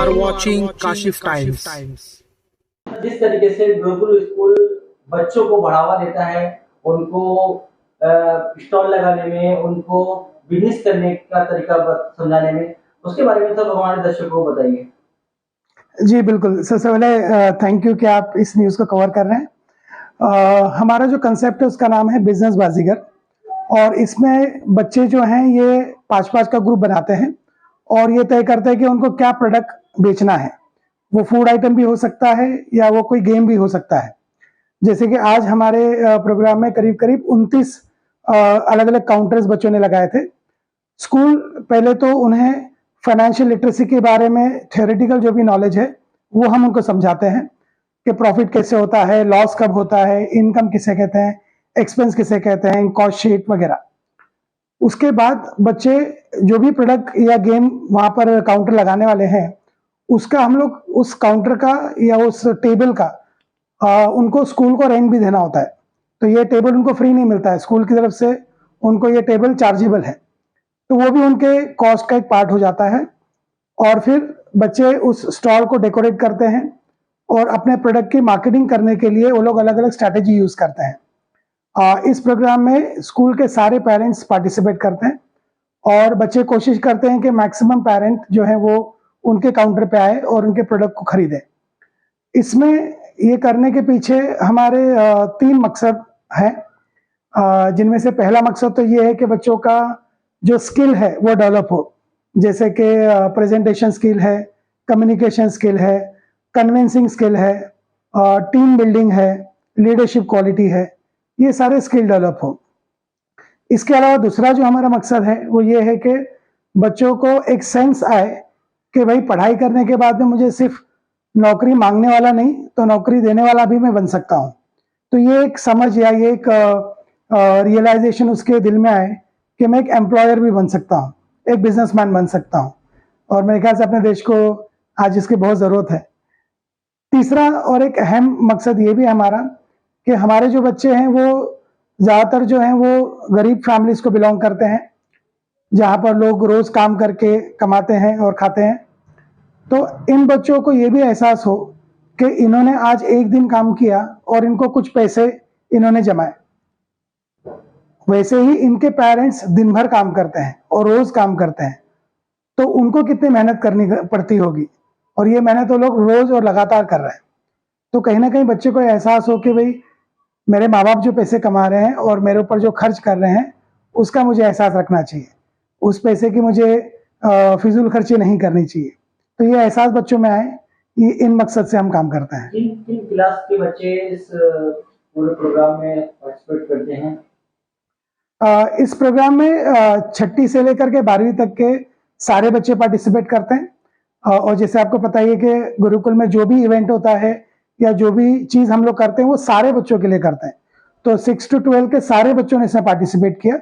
are watching Kashif Times. जिस तरीके से गुरुकुल स्कूल बच्चों को बढ़ावा देता है, उनको स्टॉल लगाने में, उनको बिजनेस करने का तरीका समझाने में, उसके बारे में सब हमारे दर्शकों को बताइए। जी बिल्कुल, सबसे पहले थैंक यू कि आप इस न्यूज़ को कवर कर रहे हैं। हमारा जो कंसेप्ट है उसका नाम है बिजनेस बाजीगर, और इसमें बच्चे जो हैं ये 5-5 का ग्रुप बनाते हैं और ये तय करते हैं कि उनको क्या प्रोडक्ट बेचना है। वो फूड आइटम भी हो सकता है या वो कोई गेम भी हो सकता है। जैसे कि आज हमारे प्रोग्राम में करीब करीब 29 अलग अलग काउंटर्स बच्चों ने लगाए थे। स्कूल पहले तो उन्हें फाइनेंशियल लिटरेसी के बारे में थ्योरेटिकल जो भी नॉलेज है वो हम उनको समझाते हैं कि प्रॉफिट कैसे होता है, लॉस कब होता है, इनकम किसे कहते हैं, एक्सपेंस किसे कहते हैं, कॉस्ट शीट वगैरह। उसके बाद बच्चे जो भी प्रोडक्ट या गेम वहाँ पर काउंटर लगाने वाले हैं उसका हम लोग उस काउंटर का या उस टेबल का उनको स्कूल को रेंट भी देना होता है। तो ये टेबल उनको फ्री नहीं मिलता है, स्कूल की तरफ से उनको ये टेबल चार्जेबल है, तो वो भी उनके कॉस्ट का एक पार्ट हो जाता है। और फिर बच्चे उस स्टॉल को डेकोरेट करते हैं और अपने प्रोडक्ट की मार्केटिंग करने के लिए वो लोग अलग अलग स्ट्रैटेजी यूज करते हैं। इस प्रोग्राम में स्कूल के सारे पेरेंट्स पार्टिसिपेट करते हैं और बच्चे कोशिश करते हैं कि मैक्सिमम पेरेंट जो है वो उनके काउंटर पे आए और उनके प्रोडक्ट को खरीदें। इसमें ये करने के पीछे हमारे 3 मकसद हैं, जिनमें से पहला मकसद तो ये है कि बच्चों का जो स्किल है वो डेवलप हो, जैसे कि प्रेजेंटेशन स्किल है, कम्युनिकेशन स्किल है, कन्विंसिंग स्किल है, टीम बिल्डिंग है, लीडरशिप क्वालिटी है, ये सारे स्किल डेवलप हो। इसके अलावा दूसरा जो हमारा मकसद है वो ये है कि बच्चों को एक सेंस आए कि भाई पढ़ाई करने के बाद में मुझे सिर्फ नौकरी मांगने वाला नहीं तो नौकरी देने वाला भी मैं बन सकता हूँ। तो ये एक समझ या ये एक रियलाइजेशन उसके दिल में आए कि मैं एक एम्प्लॉयर भी बन सकता हूँ, एक बिजनेसमैन बन सकता हूँ, और मेरे ख्याल से अपने देश को आज इसकी बहुत ज़रूरत है। तीसरा और एक अहम मकसद ये भी है हमारा कि हमारे जो बच्चे हैं वो ज़्यादातर जो हैं वो गरीब फैमिलीज को बिलोंग करते हैं, जहाँ पर लोग रोज़ काम करके कमाते हैं और खाते हैं। तो इन बच्चों को ये भी एहसास हो कि इन्होंने आज एक दिन काम किया और इनको कुछ पैसे इन्होंने जमाए। वैसे ही इनके पेरेंट्स दिन भर काम करते हैं और रोज काम करते हैं, तो उनको कितनी मेहनत करनी पड़ती होगी, और ये मेहनत वो लोग रोज और लगातार कर रहे हैं। तो कहीं ना कहीं बच्चे को एहसास हो कि भाई मेरे माँ बाप जो पैसे कमा रहे हैं और मेरे ऊपर जो खर्च कर रहे हैं उसका मुझे एहसास रखना चाहिए, उस पैसे की मुझे फिजूल खर्ची नहीं करनी चाहिए। तो ये एहसास बच्चों में आए, ये इन मकसद से हम काम करते हैं। किन क्लास के बच्चे इस पूरे प्रोग्राम में पार्टिसिपेट करते हैं? इस प्रोग्राम में 6ठी से लेकर के 12वीं तक के सारे बच्चे पार्टिसिपेट करते हैं। और जैसे आपको पता ही है कि गुरुकुल में जो भी इवेंट होता है या जो भी चीज़ हम लोग करते हैं वो सारे बच्चों के लिए करते हैं। तो 6 to 12 के सारे बच्चों ने इसमें पार्टिसिपेट किया।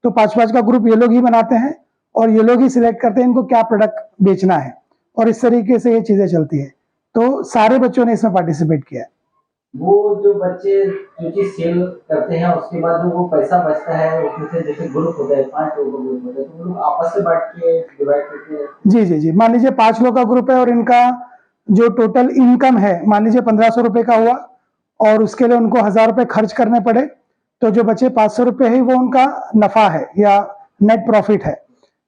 तो 5-5 का ग्रुप ये लोग ही बनाते हैं और ये लोग ही सिलेक्ट करते हैं इनको क्या प्रोडक्ट बेचना है, और इस तरीके से ये चीज़ें चलती है। तो सारे बच्चों ने इसमें पार्टिसिपेट किया। वो जो बच्चे जो चीज सेल करते हैं उसके बाद जो वो पैसा बचता है उसमें से जैसे ग्रुप होता है, 5 लोगों का ग्रुप होता है, तो वो लोग आपस में बांट के डिवाइड करके। जी जी जी, मान लीजिए 5 लोग का ग्रुप है और इनका जो टोटल इनकम है मान लीजिए 1500 रुपए का हुआ और उसके लिए उनको 1000 रुपए खर्च करने पड़े, तो जो बचे 500 रुपए है वो उनका नफा है या नेट प्रॉफिट है।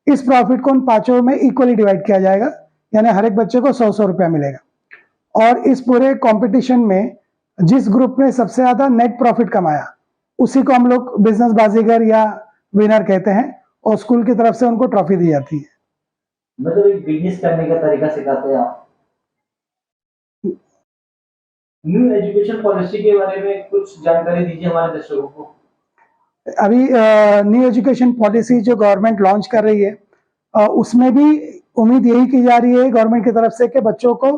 इस प्रॉफिट को उन 5 में इक्वली डिवाइड किया जाएगा, यानी हर एक बच्चे को 100 रुपया मिलेगा। और इस पूरे कंपटीशन में जिस ग्रुप ने सबसे ज्यादा नेट प्रॉफिट कमाया उसी को हम लोग बिजनेस बाजीगर या विनर कहते हैं, और स्कूल की तरफ से उनको ट्रॉफी दी जाती है। मतलब एक बिजनेस करने का तरीका सिखाते हैं आप। न्यू एजुकेशन पॉलिसी के बारे में कुछ जानकारी दीजिए हमारे दर्शकों को। अभी न्यू एजुकेशन पॉलिसी जो गवर्नमेंट लॉन्च कर रही है उसमें भी उम्मीद यही की जा रही है गवर्नमेंट की तरफ से कि बच्चों को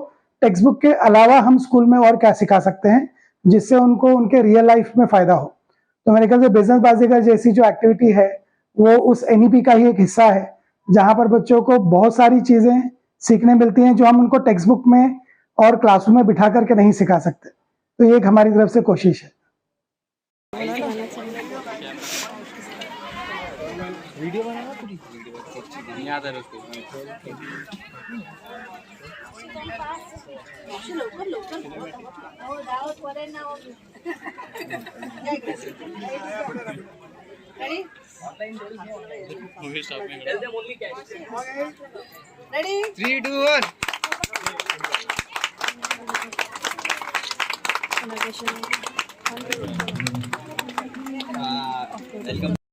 टेक्स्ट बुक के अलावा हम स्कूल में और क्या सिखा सकते हैं जिससे उनको उनके रियल लाइफ में फायदा हो। तो मेरे ख्याल से बिजनेस बाजीगर जैसी जो एक्टिविटी है वो उस एनईपी का ही एक हिस्सा है, जहां पर बच्चों को बहुत सारी चीजें सीखने मिलती हैं जो हम उनको टेक्स्ट बुक में और क्लासरूम में बिठा करके नहीं सिखा सकते। तो ये एक हमारी तरफ से कोशिश है। वीडियो बनाना पूरी नहीं आता है उसको लवकर लवकर हो जाओ परे ना हो ready movie shopping ready 3 2 1 welcome